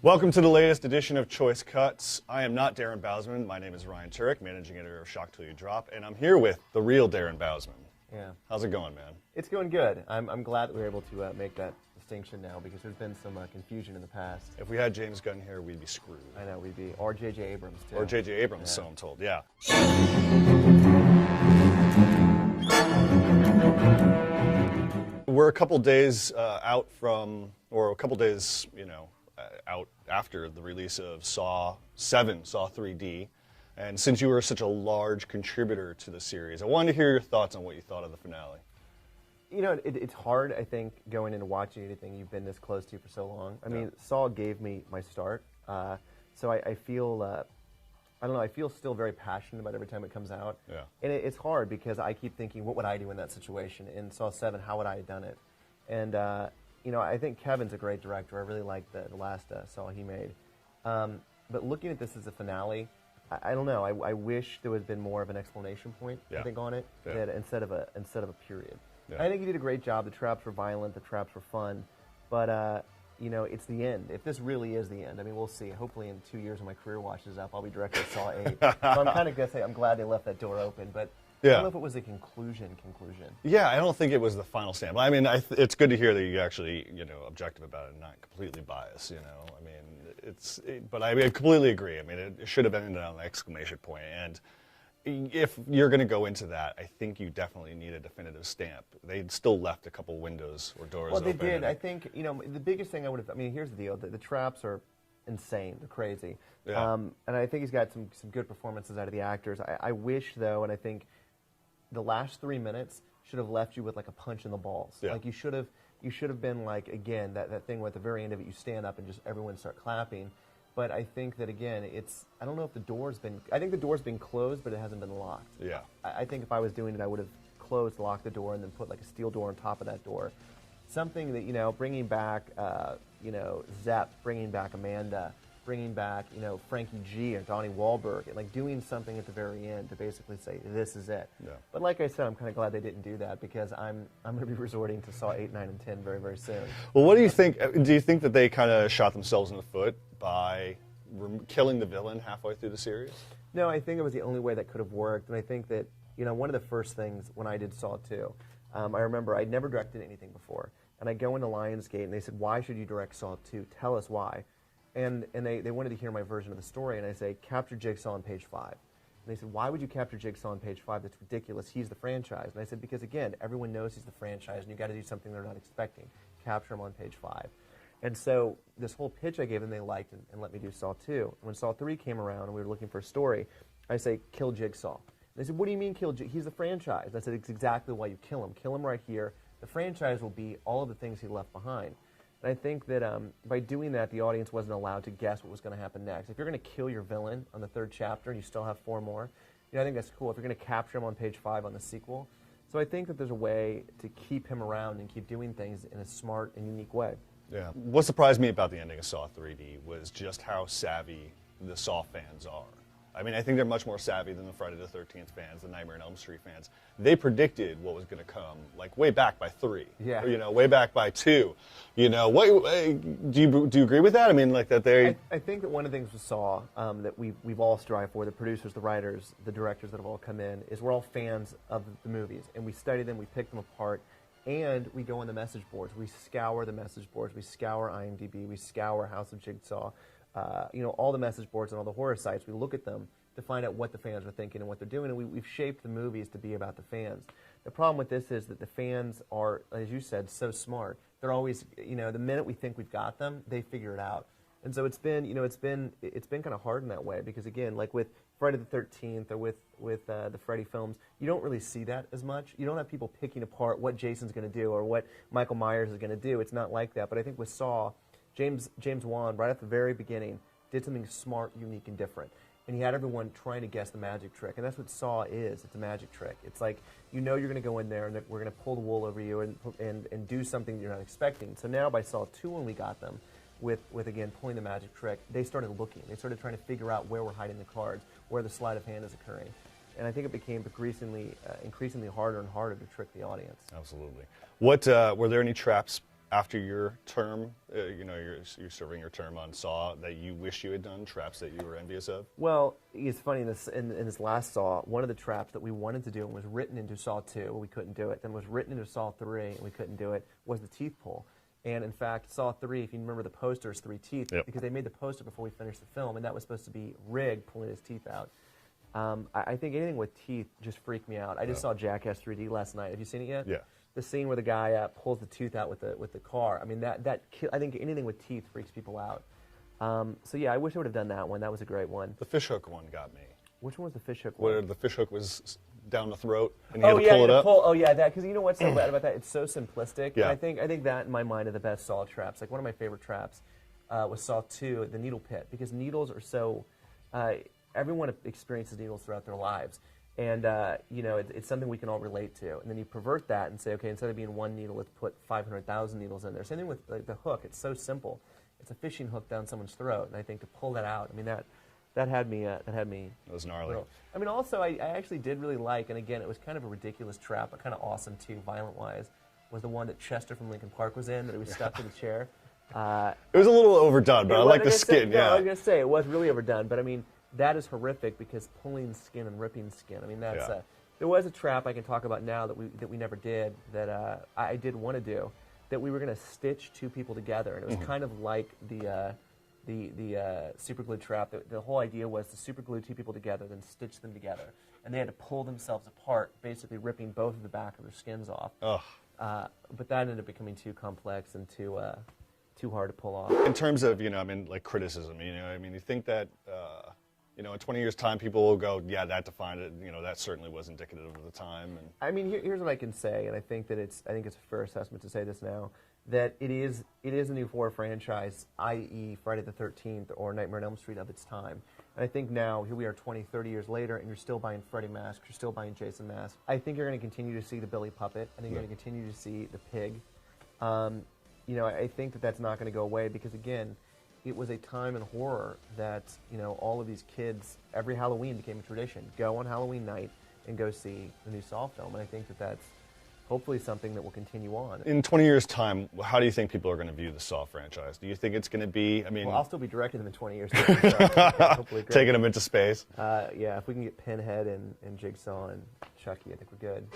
Welcome to the latest edition of Choice Cuts. I am not Darren Bousman. My name is Ryan Turek, managing editor of Shock Till You Drop, and I'm here with the real Darren Bousman. Yeah. How's it going, man? It's going good. I'm glad that we were able to make that distinction now because there's been some confusion in the past. If we had James Gunn here, we'd be screwed. I know, we'd be. Or J.J. Abrams, too. Or J.J. Abrams, so I'm told, yeah. We're a couple days out from, or a couple days, out after the release of Saw 7, Saw 3D. And since you were such a large contributor to the series, I wanted to hear your thoughts on what you thought of the finale. You know, it's hard, I think, going into watching anything you've been this close to for so long. I mean, Saw gave me my start. So I feel, I don't know, I feel still very passionate about every time it comes out. Yeah. And it's hard because I keep thinking, what would I do in that situation? In Saw 7, how would I have done it? And, I think Kevin's a great director. I really like the last Saw he made. But looking at this as a finale, I don't know. I wish there would have been more of an explanation point, I think, on it, that instead of a period. Yeah. I think he did a great job. The traps were violent. The traps were fun. But, it's the end. If this really is the end, I mean, we'll see. Hopefully in 2 years when my career washes up, I'll be director of Saw 8. So I'm kind of going to say I'm glad they left that door open. But I don't know if it was a conclusion. Yeah, I don't think it was the final stand. But I mean, it's good to hear that you actually, objective about it and not completely biased, I mean, but I completely agree. I mean, it should have ended on an exclamation point. And if you're going to go into that, I think you definitely need a definitive stamp. They still left a couple windows or doors open. Well, they did. I think, the biggest thing I would have, I mean, here's the deal. The traps are insane. They're crazy. Yeah. And I think he's got some good performances out of the actors. I wish, though, and I think the last 3 minutes should have left you with like a punch in the balls. Yeah. Like you should have been like, again, that thing where at the very end of it you stand up and just everyone start clapping. But I think that, again, I don't know if the door's been, I think the door's been closed, but it hasn't been locked. Yeah. I think if I was doing it, I would have closed, locked the door, and then put like a steel door on top of that door. Something that, bringing back, Zepp, bringing back Amanda, bringing back, Frankie G or Donnie Wahlberg, and like doing something at the very end to basically say, this is it. Yeah. But like I said, I'm kind of glad they didn't do that because I'm going to be resorting to Saw 8, 9, and 10 very, very soon. Well, what do you think? Do you think that they kind of shot themselves in the foot by killing the villain halfway through the series? No, I think it was the only way that could have worked. And I think that, one of the first things when I did Saw 2, I remember I'd never directed anything before. And I go into Lionsgate and they said, why should you direct Saw 2? Tell us why. And they wanted to hear my version of the story, and I say, capture Jigsaw on page 5. And they said, why would you capture Jigsaw on page 5? That's ridiculous. He's the franchise. And I said, because, again, everyone knows he's the franchise, and you've got to do something they're not expecting. Capture him on page 5. And so this whole pitch I gave them, they liked and let me do Saw 2. When Saw 3 came around and we were looking for a story, I say, kill Jigsaw. And they said, what do you mean kill Jigsaw? He's the franchise. I said, it's exactly why you kill him. Kill him right here. The franchise will be all of the things he left behind. And I think that by doing that, the audience wasn't allowed to guess what was going to happen next. If you're going to kill your villain on the 3rd chapter and you still have 4 more, I think that's cool. If you're going to capture him on page 5 on the sequel. So I think that there's a way to keep him around and keep doing things in a smart and unique way. Yeah. What surprised me about the ending of Saw 3D was just how savvy the Saw fans are. I mean, I think they're much more savvy than the Friday the 13th fans, the Nightmare on Elm Street fans. They predicted what was going to come, like way back by 3. Yeah. Or, way back by 2. What do you agree with that? I mean, like that they. I think that one of the things we saw that we've all strived for, the producers, the writers, the directors that have all come in, is we're all fans of the movies, and we study them, we pick them apart, and we go on the message boards. We scour the message boards. We scour IMDb. We scour House of Jigsaw. All the message boards and all the horror sites, we look at them to find out what the fans are thinking and what they're doing, and we've shaped the movies to be about the fans. The problem with this is that the fans are, as you said, so smart. They're always, the minute we think we've got them, they figure it out. And so it's been kind of hard in that way because, again, like with Friday the 13th or with the Freddy films, you don't really see that as much. You don't have people picking apart what Jason's going to do or what Michael Myers is going to do. It's not like that. But I think with Saw, James Wan, right at the very beginning, did something smart, unique, and different. And he had everyone trying to guess the magic trick. And that's what Saw is. It's a magic trick. It's like, you're going to go in there and we're going to pull the wool over you and do something you're not expecting. So now by Saw 2, when we got them, with again, pulling the magic trick, they started looking. They started trying to figure out where we're hiding the cards, where the sleight of hand is occurring. And I think it became increasingly harder and harder to trick the audience. Absolutely. What were there any traps after your term, you're serving your term on Saw, that you wish you had done, traps that you were envious of? Well, it's funny, in this last Saw, one of the traps that we wanted to do and was written into Saw 2, we couldn't do it, then was written into Saw 3, and we couldn't do it, was the teeth pull. And in fact, Saw 3, if you remember the poster, is 3 teeth, yep. because they made the poster before we finished the film, and that was supposed to be Rig pulling his teeth out. I think anything with teeth just freaked me out. I just saw Jackass 3D last night. Have you seen it yet? Yeah. The scene where the guy pulls the tooth out with the car. I mean, I think anything with teeth freaks people out. So yeah, I wish I would have done that one. That was a great one. The fishhook one got me. Which one was the fishhook one? Where the fishhook was down the throat and you had to pull it up. That, because you know what's so bad about that? It's so simplistic. Yeah. And I think that in my mind are the best Saw traps. Like one of my favorite traps was Saw 2, the needle pit, because needles are so. Everyone experiences needles throughout their lives. And, it's something we can all relate to. And then you pervert that and say, okay, instead of being one needle, let's put 500,000 needles in there. Same thing with the hook. It's so simple. It's a fishing hook down someone's throat. And I think to pull that out, I mean, that had me. That was gnarly. I mean, also, I actually did really like, and again, it was kind of a ridiculous trap, but kind of awesome too, violent-wise, was the one that Chester from Lincoln Park was in, that he was stuck to the chair. It was a little overdone, but I like the skin, I was going to say, it was really overdone, but I mean, that is horrific because pulling skin and ripping skin. I mean, that's there was a trap I can talk about now that we never did that I did want to do, that we were going to stitch 2 people together, and it was kind of like the super glue trap. The whole idea was to super glue 2 people together, then stitch them together, and they had to pull themselves apart, basically ripping both of the back of their skins off. But that ended up becoming too complex and too hard to pull off. In terms of criticism, you think that. In 20 years' time, people will go, yeah, that defined it. That certainly was indicative of the time. And I mean, here's what I can say, and I think it's a fair assessment to say this now, that it is a new horror franchise, i.e. Friday the 13th or Nightmare on Elm Street of its time. And I think now, here we are 20, 30 years later, and you're still buying Freddy masks, you're still buying Jason masks. I think you're going to continue to see the Billy puppet. I think you're going to continue to see the pig. I think that's not going to go away because, again, it was a time in horror that, all of these kids, every Halloween became a tradition. Go on Halloween night and go see the new Saw film. And I think that's hopefully something that will continue on. In 20 years' time, how do you think people are going to view the Saw franchise? Do you think it's going to be, Well, I'll still be directing them in 20 years. Hopefully taking them into space? Yeah, if we can get Pinhead and Jigsaw and Chucky, I think we're good.